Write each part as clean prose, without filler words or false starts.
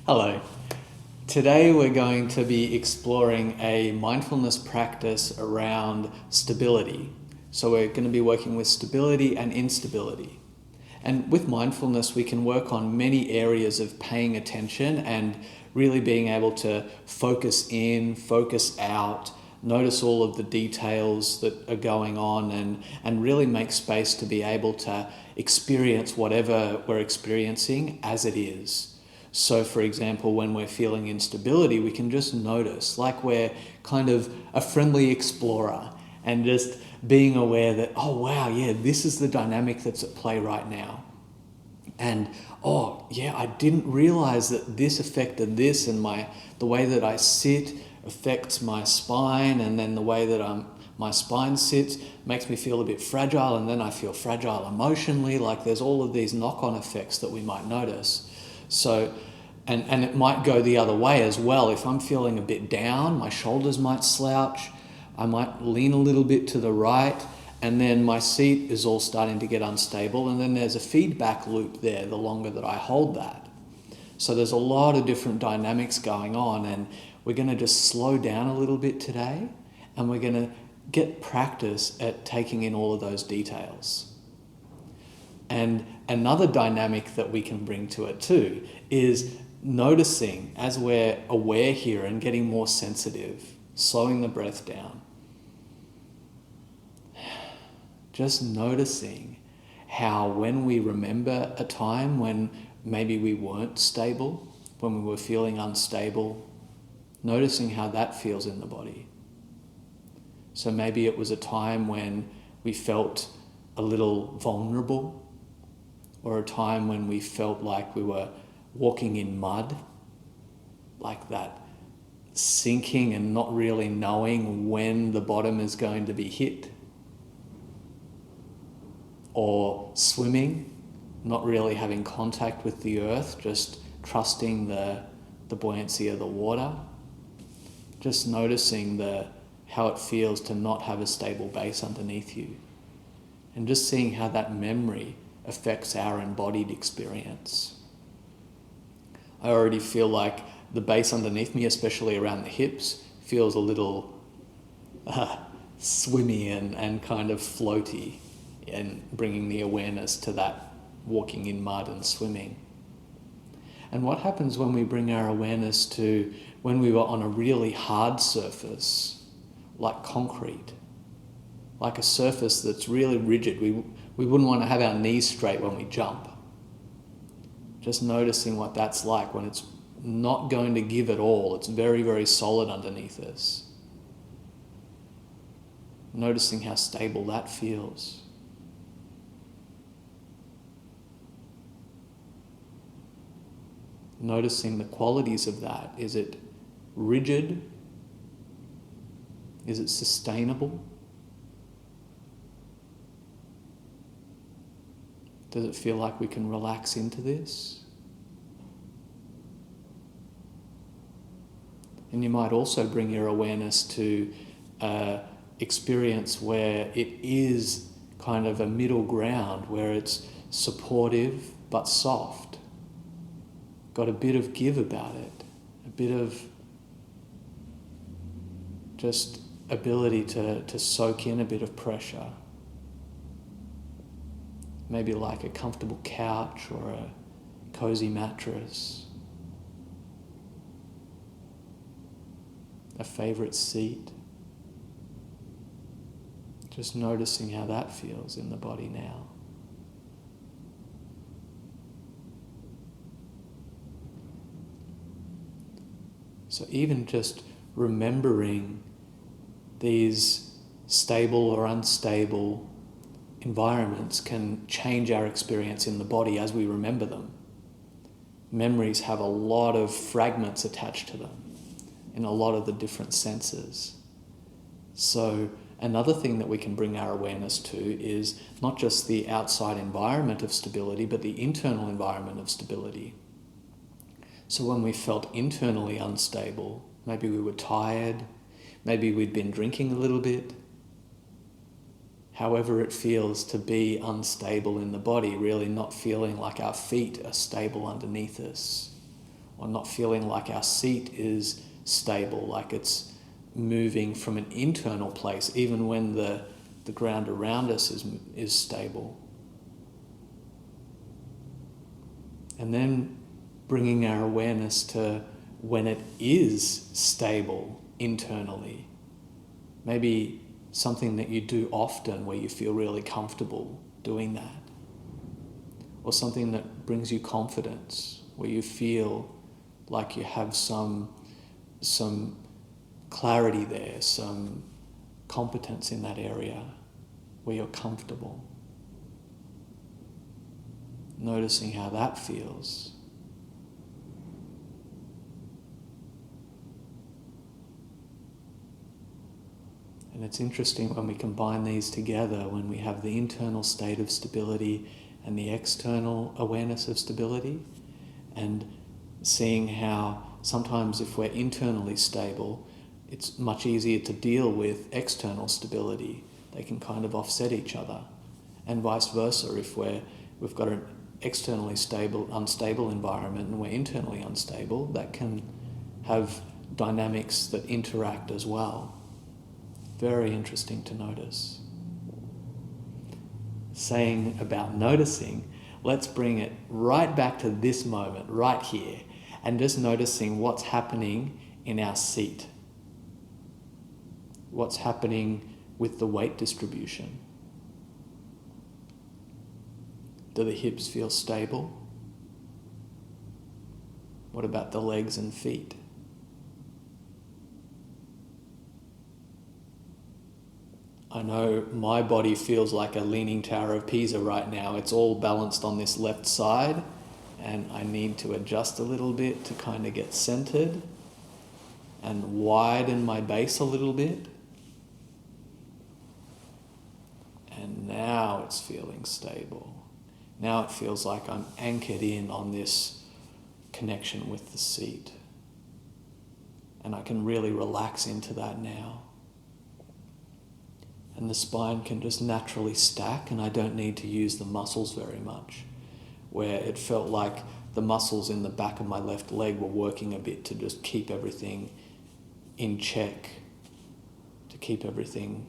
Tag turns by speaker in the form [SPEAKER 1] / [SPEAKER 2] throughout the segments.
[SPEAKER 1] Hello. Today we're going to be exploring a mindfulness practice around stability. So we're going to be working with stability and instability. And with mindfulness, we can work on many areas of paying attention and really being able to focus in, focus out, notice all of the details that are going on and really make space to be able to experience whatever we're experiencing as it is. So, for example, when we're feeling instability, we can just notice, like we're kind of a friendly explorer and just being aware that, oh, wow, yeah, this is the dynamic that's at play right now. And, oh, yeah, I didn't realize that this affected this, and the way that I sit affects my spine, and then the way that my spine sits makes me feel a bit fragile, and then I feel fragile emotionally. Like there's all of these knock-on effects that we might notice. So, and it might go the other way as well. If I'm feeling a bit down, my shoulders might slouch, I might lean a little bit to the right, and then my seat is all starting to get unstable, and then there's a feedback loop there the longer that I hold that. So there's a lot of different dynamics going on, and we're going to just slow down a little bit today, and we're going to get practice at taking in all of those details. And another dynamic that we can bring to it too is noticing as we're aware here and getting more sensitive, slowing the breath down. Just noticing how when we remember a time when maybe we weren't stable, when we were feeling unstable, noticing how that feels in the body. So maybe it was a time when we felt a little vulnerable, or a time when we felt like we were walking in mud, like that sinking and not really knowing when the bottom is going to be hit, or swimming, not really having contact with the earth, just trusting the buoyancy of the water, just noticing how it feels to not have a stable base underneath you, and just seeing how that memory affects our embodied experience. I already feel like the base underneath me, especially around the hips, feels a little swimmy and kind of floaty, and bringing the awareness to that walking in mud and swimming. And what happens when we bring our awareness to when we were on a really hard surface, like concrete, like a surface that's really rigid? We wouldn't want to have our knees straight when we jump. Just noticing what that's like when it's not going to give at all. It's very, very solid underneath us. Noticing how stable that feels. Noticing the qualities of that. Is it rigid? Is it sustainable? Does it feel like we can relax into this? And you might also bring your awareness to experience where it is kind of a middle ground, where it's supportive but soft. Got a bit of give about it, a bit of just ability to soak in a bit of pressure. Maybe like a comfortable couch or a cozy mattress, a favorite seat. Just noticing how that feels in the body now. So even just remembering these stable or unstable environments can change our experience in the body as we remember them. Memories have a lot of fragments attached to them in a lot of the different senses. So another thing that we can bring our awareness to is not just the outside environment of stability, but the internal environment of stability. So when we felt internally unstable, maybe we were tired, maybe we'd been drinking a little bit, however it feels to be unstable in the body, really not feeling like our feet are stable underneath us, or not feeling like our seat is stable, like it's moving from an internal place, even when the ground around us is stable. And then bringing our awareness to when it is stable internally. Maybe something that you do often where you feel really comfortable doing that. Or something that brings you confidence, where you feel like you have some clarity there, some competence in that area, where you're comfortable. Noticing how that feels. And it's interesting when we combine these together, when we have the internal state of stability and the external awareness of stability, and seeing how sometimes if we're internally stable, it's much easier to deal with external stability. They can kind of offset each other. And vice versa, if we've got an externally unstable environment and we're internally unstable, that can have dynamics that interact as well. Very interesting to notice. Saying about noticing, let's bring it right back to this moment, right here, and just noticing what's happening in our seat. What's happening with the weight distribution. Do the hips feel stable? What about the legs and feet? I know my body feels like a leaning Tower of Pisa right now. It's all balanced on this left side, and I need to adjust a little bit to kind of get centered and widen my base a little bit. And now it's feeling stable. Now it feels like I'm anchored in on this connection with the seat. And I can really relax into that now. And the spine can just naturally stack, and I don't need to use the muscles very much. Where it felt like the muscles in the back of my left leg were working a bit to just keep everything in check, to keep everything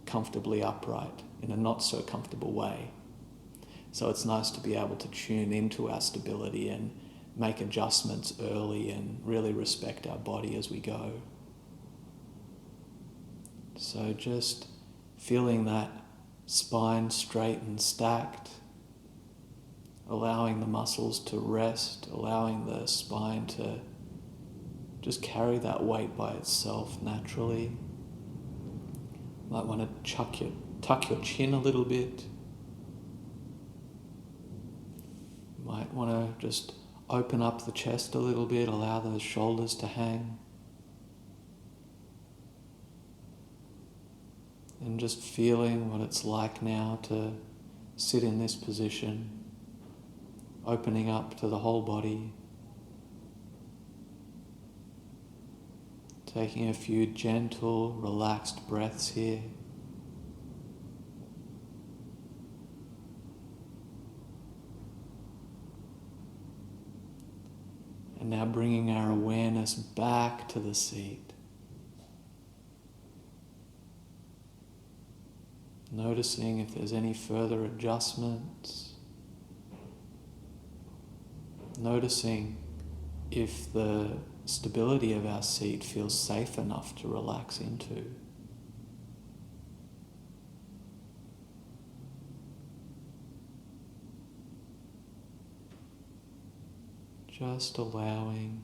[SPEAKER 1] comfortably upright in a not so comfortable way. So it's nice to be able to tune into our stability and make adjustments early and really respect our body as we go. So just feeling that spine straight and stacked, allowing the muscles to rest, allowing the spine to just carry that weight by itself naturally. Might want to tuck your chin a little bit. Might want to just open up the chest a little bit, allow those shoulders to hang. And just feeling what it's like now to sit in this position, opening up to the whole body. Taking a few gentle, relaxed breaths here. And now bringing our awareness back to the seat. Noticing if there's any further adjustments. Noticing if the stability of our seat feels safe enough to relax into. Just allowing,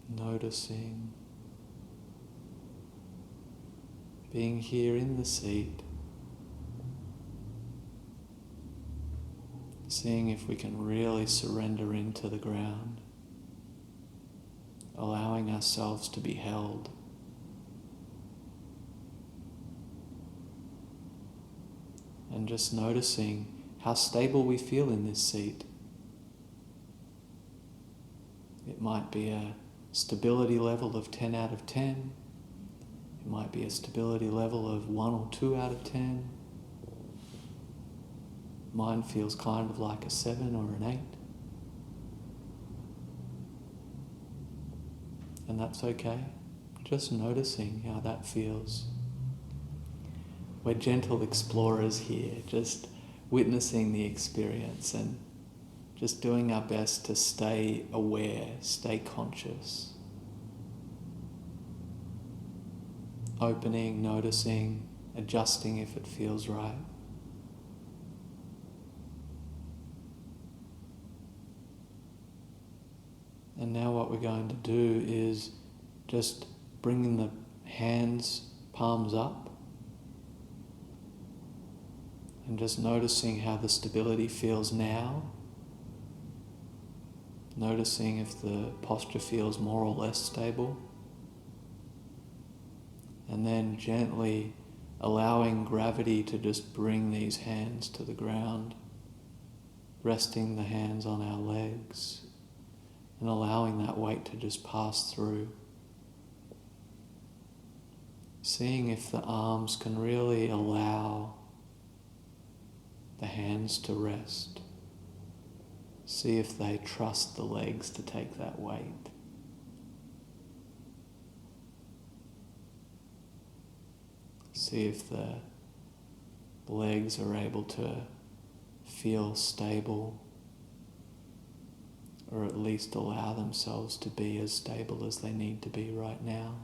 [SPEAKER 1] noticing, being here in the seat, seeing if we can really surrender into the ground, allowing ourselves to be held. And just noticing how stable we feel in this seat. It might be a stability level of 10 out of 10. It might be a stability level of 1 or 2 out of 10. mine feels kind of like a 7 or an 8. And that's okay. Just noticing how that feels. We're gentle explorers here, just witnessing the experience and just doing our best to stay aware, stay conscious. Opening, noticing, adjusting if it feels right. And now what we're going to do is just bringing the hands, palms up, and just noticing how the stability feels now. Noticing if the posture feels more or less stable. And then gently allowing gravity to just bring these hands to the ground, resting the hands on our legs, and allowing that weight to just pass through. Seeing if the arms can really allow the hands to rest. See if they trust the legs to take that weight. See if the legs are able to feel stable, or at least allow themselves to be as stable as they need to be right now.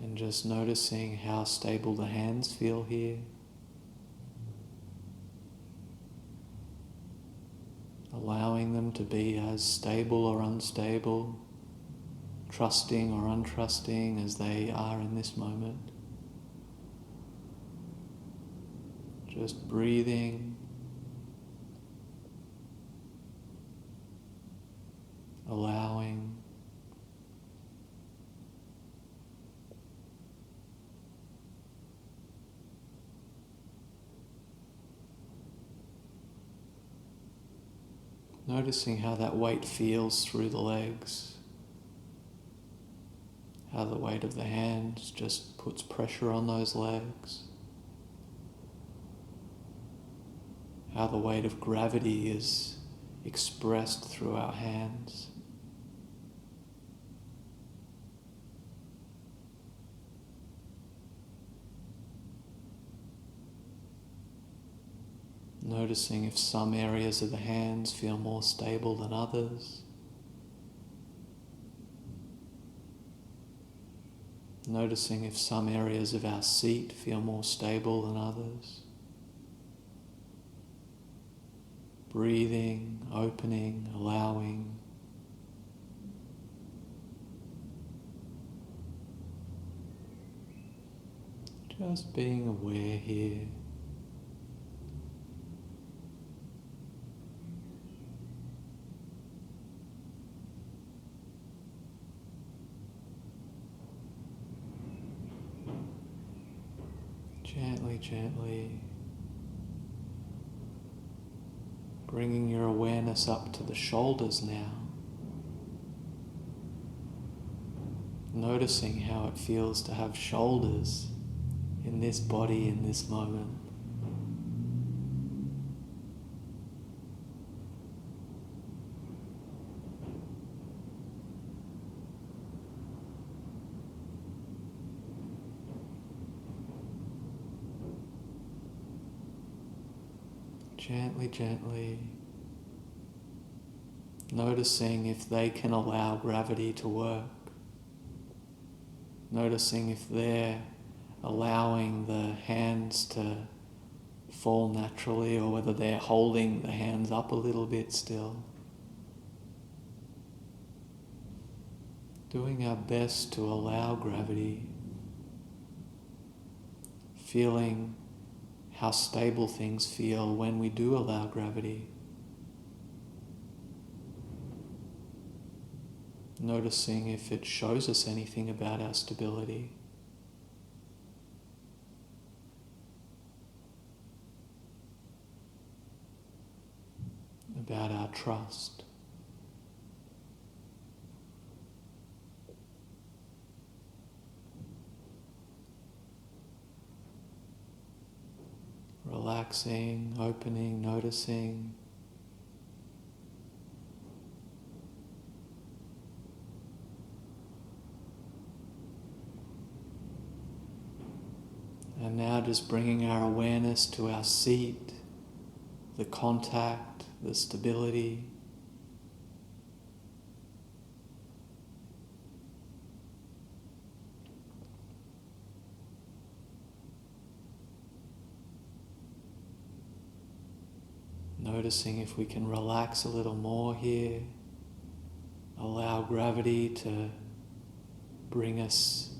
[SPEAKER 1] And just noticing how stable the hands feel here. Allowing them to be as stable or unstable, trusting or untrusting as they are in this moment. Just breathing, allowing, noticing how that weight feels through the legs, how the weight of the hands just puts pressure on those legs, how the weight of gravity is expressed through our hands. Noticing if some areas of the hands feel more stable than others. Noticing if some areas of our seat feel more stable than others. Breathing, opening, allowing. Just being aware here. Gently bringing your awareness up to the shoulders now. Noticing how it feels to have shoulders in this body in this moment. Gently, noticing if they can allow gravity to work. Noticing if they're allowing the hands to fall naturally, or whether they're holding the hands up a little bit still. Doing our best to allow gravity, feeling how stable things feel when we do allow gravity. Noticing if it shows us anything about our stability. About our trust. relaxing, opening, noticing. And now just bringing our awareness to our seat, the contact, the stability. Noticing if we can relax a little more here, allow gravity to bring us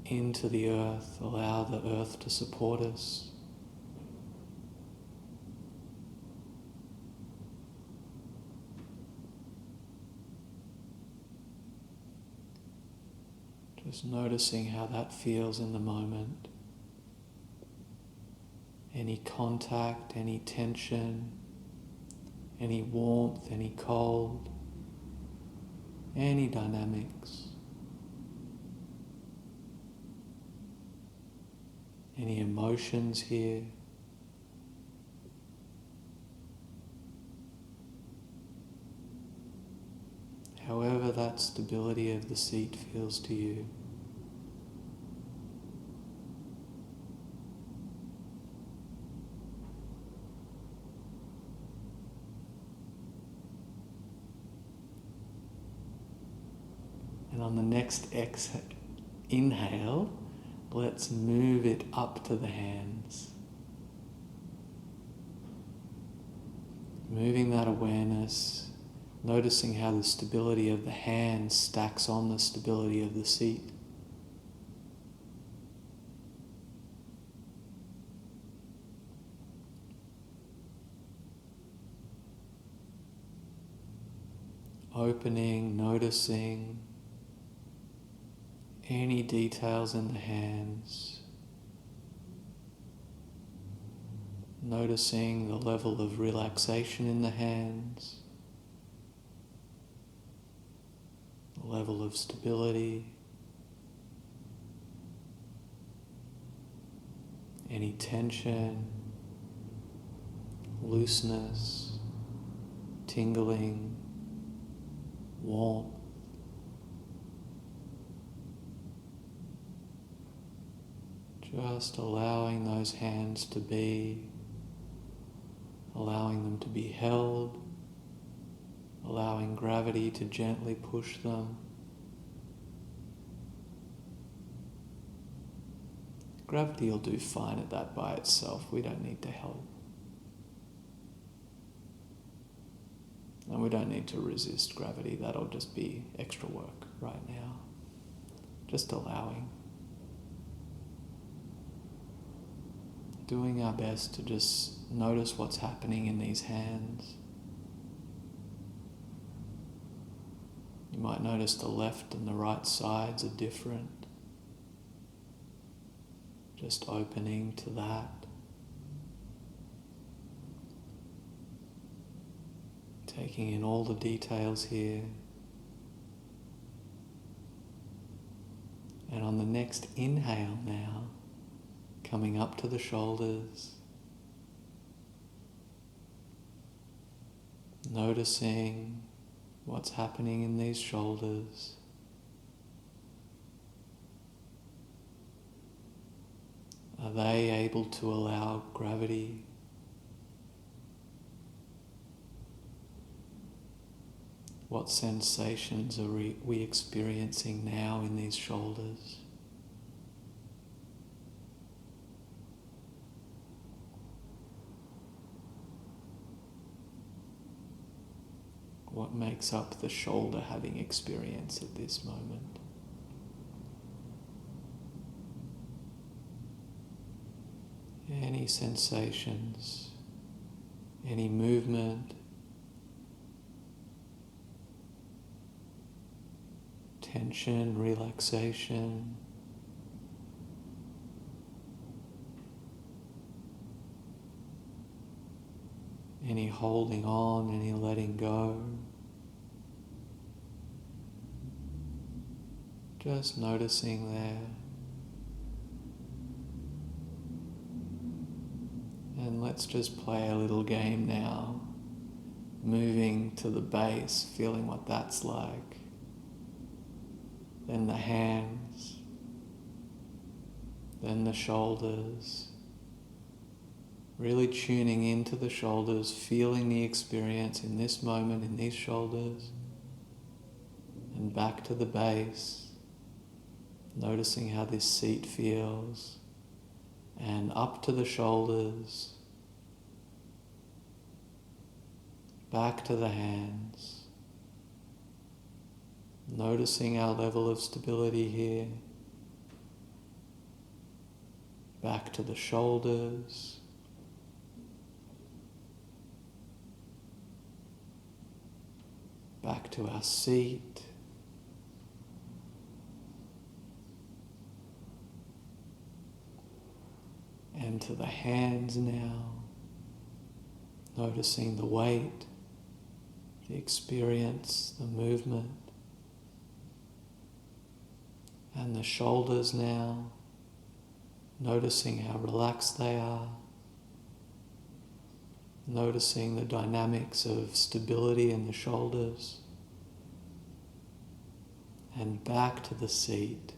[SPEAKER 1] into the earth, allow the earth to support us. Just noticing how that feels in the moment. Any contact, any tension, any warmth, any cold, any dynamics. Any emotions here. However that stability of the seat feels to you. And on the next inhale, let's move it up to the hands. Moving that awareness, noticing how the stability of the hands stacks on the stability of the seat. Opening, noticing any details in the hands, noticing the level of relaxation in the hands, the level of stability, any tension, looseness, tingling, warmth. Just allowing those hands to be, allowing them to be held, allowing gravity to gently push them. Gravity will do fine at that by itself. We don't need to help. And we don't need to resist gravity. That'll just be extra work right now. Just allowing. Doing our best to just notice what's happening in these hands. You might notice the left and the right sides are different. Just opening to that. Taking in all the details here. And on the next inhale now, coming up to the shoulders, noticing what's happening in these shoulders. Are they able to allow gravity? What sensations are we experiencing now in these shoulders? What makes up the shoulder having experience at this moment? Any sensations, any movement, tension, relaxation, any holding on, any letting go. Just noticing there. let's just play a little game now, moving to the base, feeling what that's like. Then the hands, then the shoulders, really tuning into the shoulders, feeling the experience in this moment in these shoulders, and back to the base, noticing how this seat feels, and up to the shoulders, back to the hands, noticing our level of stability here, back to the shoulders, back to our seat, and to the hands now, noticing the weight, the experience, the movement, and the shoulders now, noticing how relaxed they are, noticing the dynamics of stability in the shoulders, and back to the seat,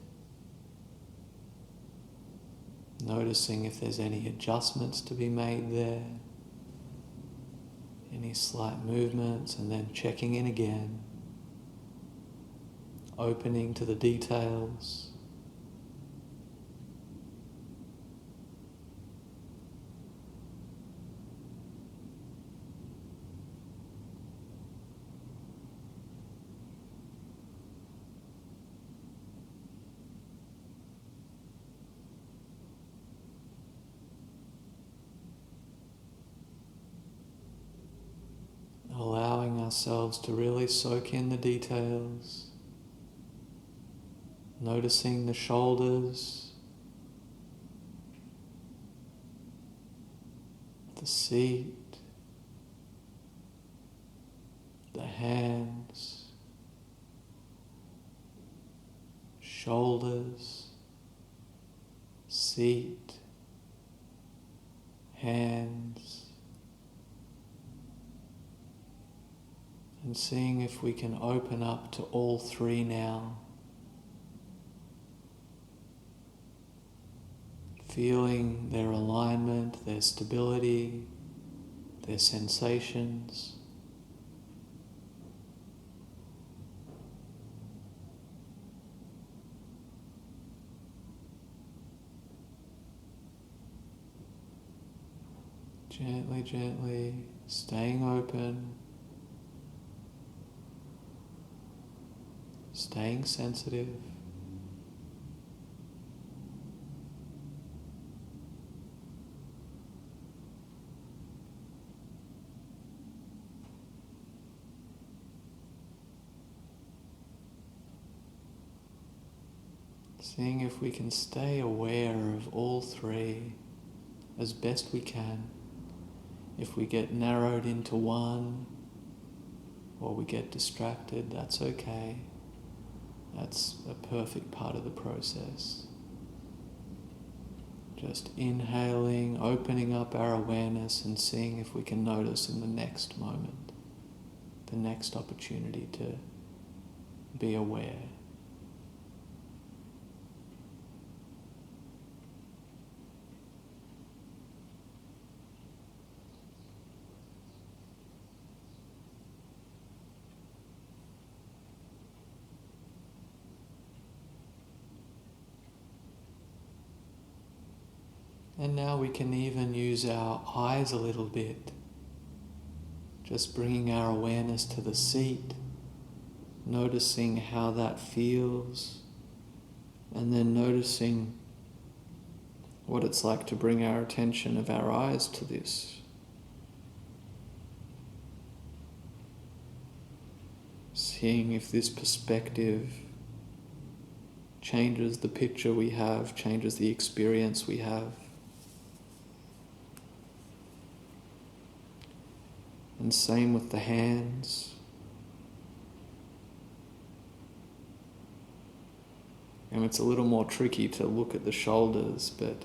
[SPEAKER 1] noticing if there's any adjustments to be made there, any slight movements, and then checking in again, opening to the details. Allowing ourselves to really soak in the details, noticing the shoulders, the seat, the hands, shoulders, seat, hands, and seeing if we can open up to all three now. Feeling their alignment, their stability, their sensations. Gently, gently, staying open, staying sensitive. Seeing if we can stay aware of all three as best we can. If we get narrowed into one or we get distracted, that's okay. That's a perfect part of the process. Just inhaling, opening up our awareness and seeing if we can notice in the next moment, the next opportunity to be aware. And now we can even use our eyes a little bit, just bringing our awareness to the seat, noticing how that feels, and then noticing what it's like to bring our attention of our eyes to this. Seeing if this perspective changes the picture we have, changes the experience we have. And same with the hands. And it's a little more tricky to look at the shoulders, but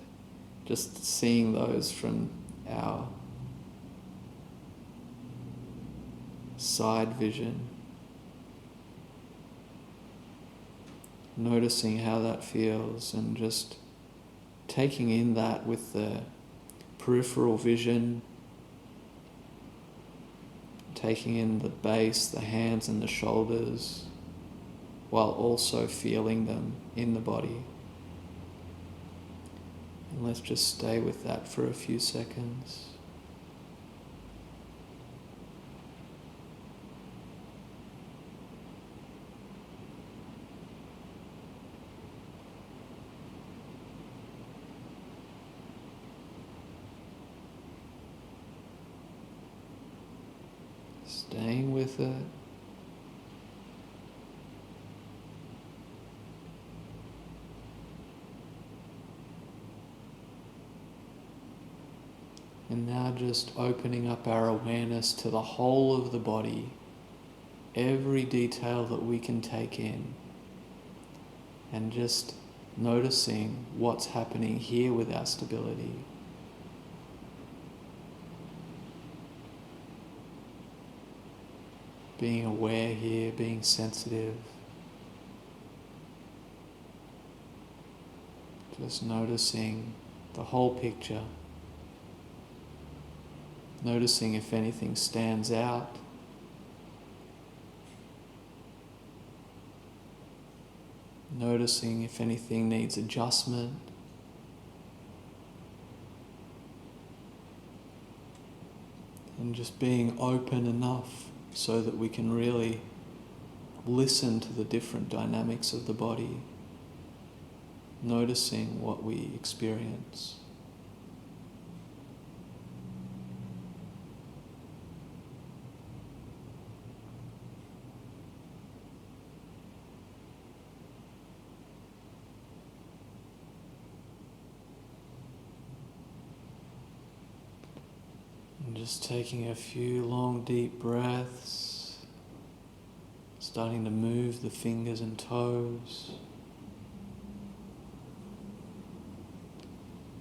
[SPEAKER 1] just seeing those from our side vision, noticing how that feels and just taking in that with the peripheral vision, taking in the base, the hands and the shoulders, while also feeling them in the body. And let's just stay with that for a few seconds. Staying with it. And now just opening up our awareness to the whole of the body, every detail that we can take in, and just noticing what's happening here with our stability. Being aware here, being sensitive. Just noticing the whole picture. Noticing if anything stands out. Noticing if anything needs adjustment. And just being open enough so that we can really listen to the different dynamics of the body, noticing what we experience. And just taking a few long deep breaths, starting to move the fingers and toes,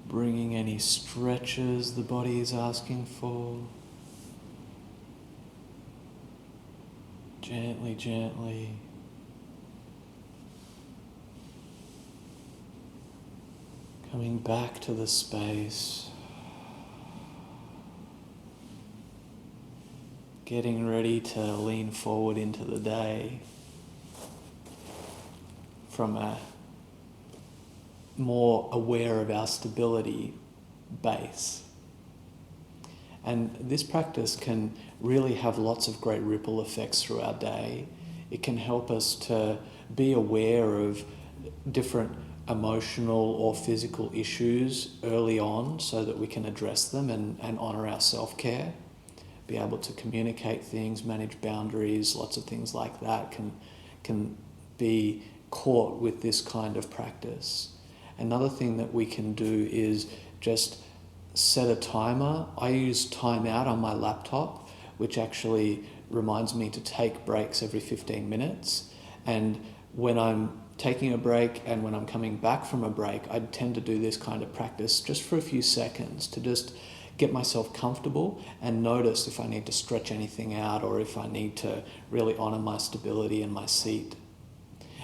[SPEAKER 1] bringing any stretches the body is asking for. Gently, gently. Coming back to the space. Getting ready to lean forward into the day from a more aware of our stability base. And this practice can really have lots of great ripple effects through our day. It can help us to be aware of different emotional or physical issues early on so that we can address them and honour our self-care. Be able to communicate things, manage boundaries, lots of things like that can be caught with this kind of practice. Another thing that we can do is just set a timer. I use Time Out on my laptop, which actually reminds me to take breaks every 15 minutes. And when I'm taking a break and when I'm coming back from a break, I tend to do this kind of practice just for a few seconds to just get myself comfortable and notice if I need to stretch anything out or if I need to really honour my stability in my seat.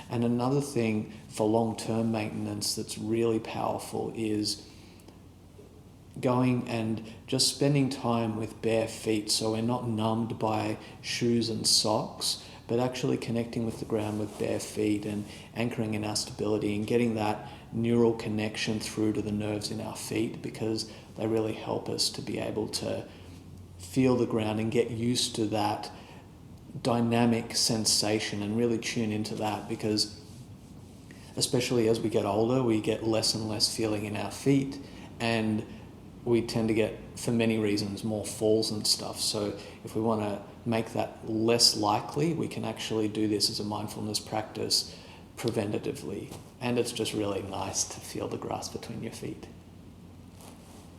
[SPEAKER 1] And another thing for long-term maintenance that's really powerful is going and just spending time with bare feet, so we're not numbed by shoes and socks, but actually connecting with the ground with bare feet and anchoring in our stability and getting that neural connection through to the nerves in our feet, because they really help us to be able to feel the ground and get used to that dynamic sensation and really tune into that, because especially as we get older, we get less and less feeling in our feet, and we tend to get, for many reasons, more falls and stuff. So if we want to make that less likely, we can actually do this as a mindfulness practice preventatively. And it's just really nice to feel the grass between your feet.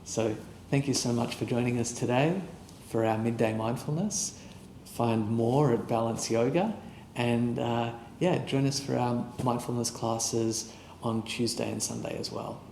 [SPEAKER 1] So thank you so much for joining us today for our midday mindfulness. Find more at Balance Yoga, and join us for our mindfulness classes on Tuesday and Sunday as well.